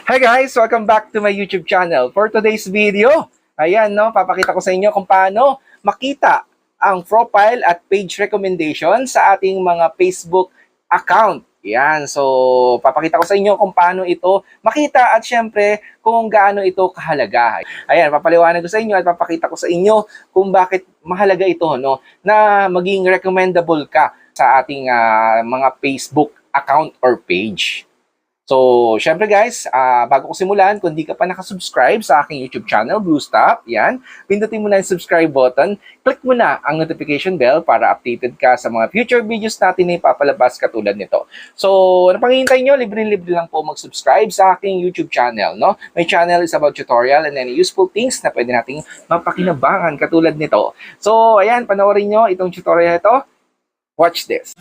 Hi guys! Welcome back to my YouTube channel. For today's video, ayan no, papakita ko sa inyo kung paano makita ang profile at page recommendation sa ating mga Facebook account. Yan, so papakita ko sa inyo kung paano ito makita at syempre kung gaano ito kahalaga. Ayan, papaliwanag ko sa inyo at papakita ko sa inyo kung bakit mahalaga ito no, na maging recommendable ka sa ating mga Facebook account or page. So, syempre guys, bago ko simulan, kung di ka pa nakasubscribe sa aking YouTube channel, Bluestop, yan, pindutin mo na yung subscribe button, click mo na ang notification bell para updated ka sa mga future videos natin na ipapalabas katulad nito. So, ano pang hihintay nyo? Libre-libre lang po mag-subscribe sa aking YouTube channel, no? My channel is about tutorial and any useful things na pwede nating mapakinabangan katulad nito. So, ayan, panoorin nyo itong tutorial ito. Watch this.